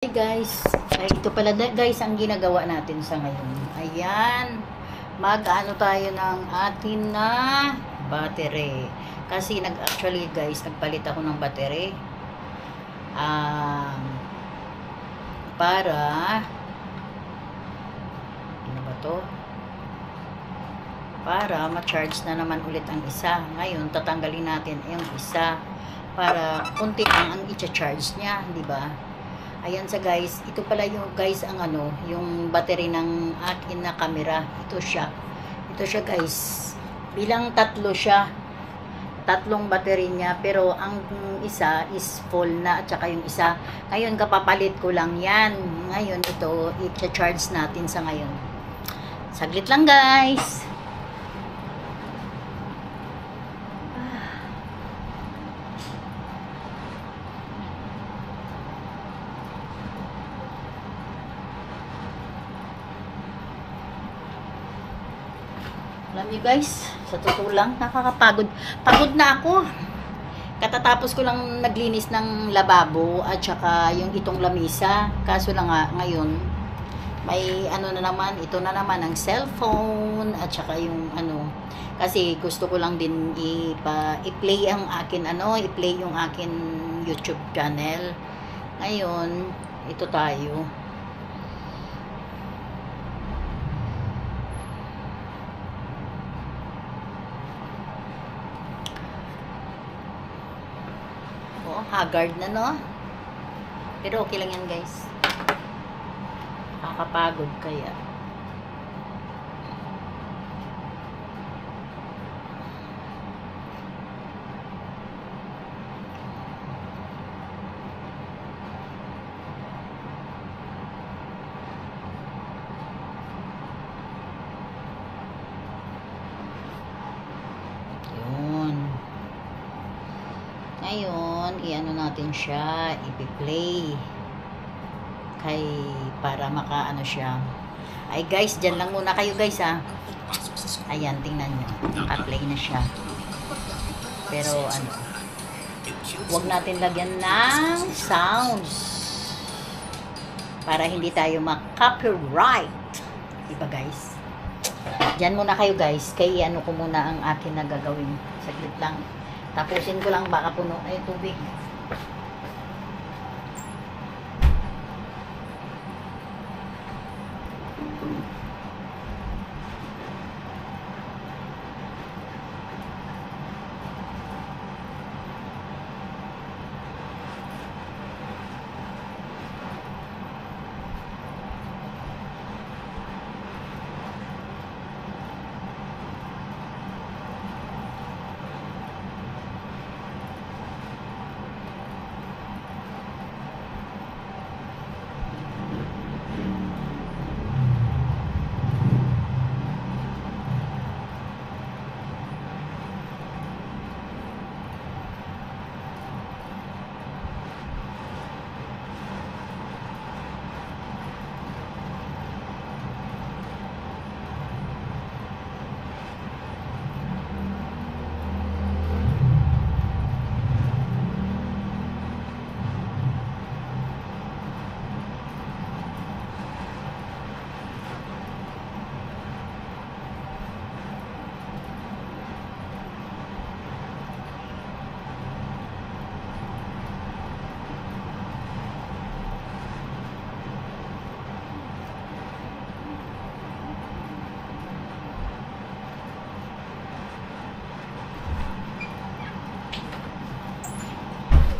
Hi guys, ay ito pala guys ang ginagawa natin sa ngayon. Ayan, mag-ano tayo ng atin na battery. Kasi actually guys, nagpalit ako ng battery. Para ano ba to? Para ma-charge na naman ulit ang isa. Ngayon, tatanggalin natin yung isa para kunti lang ang i-charge niya, di ba? Ayan sa guys, ito pala yung guys ang yung battery ng akin na camera. Ito siya. Ito siya guys. Bilang tatlo siya. Tatlong battery niya, pero ang isa is full na at saka yung isa. Ngayon kapapalit ko lang 'yan. Ngayon ito i-charge natin sa ngayon. Saglit lang guys. Alam niyo guys, sa totoo lang, nakakapagod. Pagod na ako. Katatapos ko lang naglinis ng lababo at saka yung itong lamisa. Kaso lang nga, ngayon, may na naman, ito na naman ang cellphone at saka yung kasi gusto ko lang din i-play ang akin i-play yung akin YouTube channel. Ngayon, ito tayo. Haggard na no, pero okay lang yan guys, nakakapagod kaya ngayon, i-ano natin siya, i-play para maka siya. Ay guys, dyan lang muna kayo guys ha. Ayan, tingnan nyo, naka-play na siya. Pero huwag natin lagyan ng sounds para hindi tayo ma-copyright, diba guys? Dyan muna kayo guys, kaya ko muna ang akin na gagawin. Saglit lang. Tapusin ko lang, baka puno na yung tubig.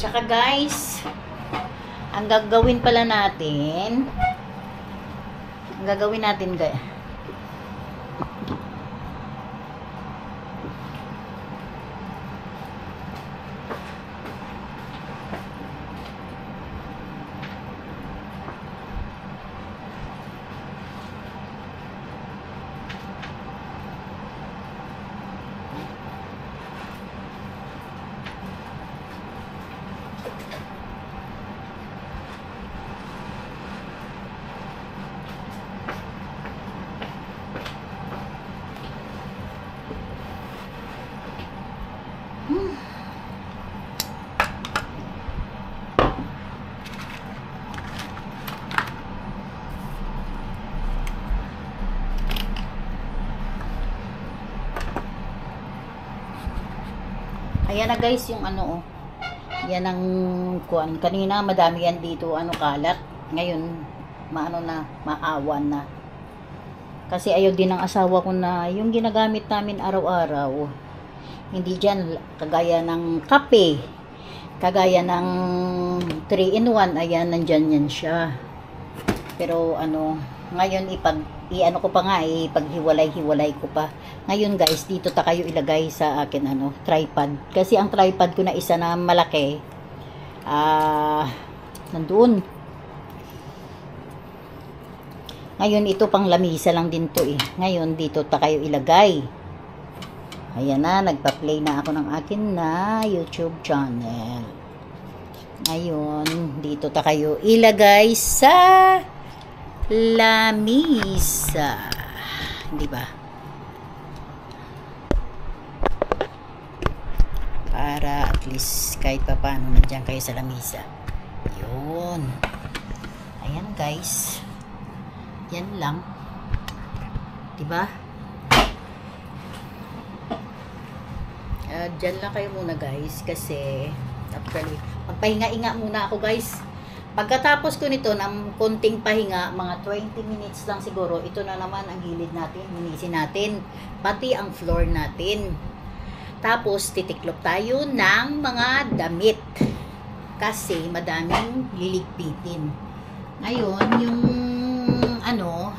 Tsaka guys, ang gagawin natin guys, Ayan na guys, yung ano, oh. Yan ang kuan. Kanina madami yan dito, ano, kalat. Ngayon, maawan na. Kasi ayaw din ng asawa ko na yung ginagamit namin araw-araw. Hindi dyan, kagaya ng kape. Kagaya ng 3-in-1, ayan, nandyan yan siya. Pero ano, ngayon i-ano ko pa nga, ipaghiwalay-hiwalay ko pa. Ngayon guys, dito ta kayo ilagay sa akin ano, tripod. Kasi ang tripod ko na isa na malaki, nandoon. Ngayon ito pang lamisa lang din to eh. Ngayon dito ta kayo ilagay. Ayan na, nagpa-play na ako ng akin na YouTube channel. Ngayon, dito ta kayo ilagay sa lamisa. Di ba? Para at least kahit pa paano nandiyan kayo sa lamisa. Yun. Ayan guys. Yan lang. Di ba? Diyan lang kayo muna guys kasi actually magpahinga-inga muna ako guys. Pagkatapos ko nito ng konting pahinga, mga 20 minutes lang siguro, ito na naman ang gilid natin, linisin natin, pati ang floor natin. Tapos titiklop tayo ng mga damit kasi madaming liligpitin. Ngayon yung ano,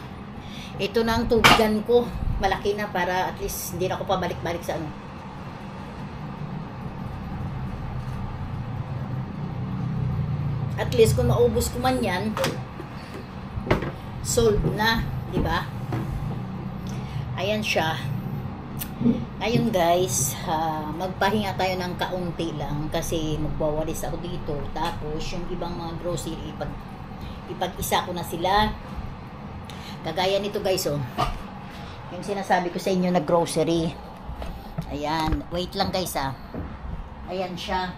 ito na ang tubigan ko, malaki na para at least hindi na ako pabalik-balik sa ano. At least kung maubos ko man yan, solve na, di ba? Ayan siya. Ngayon guys, magpahinga tayo ng kaunti lang kasi magwawalis ako dito. Tapos yung ibang mga grocery, ipag-isa ko na sila. Kagaya nito guys, oh. Yung sinasabi ko sa inyo na grocery. Ayan, wait lang guys ah. Ayan siya.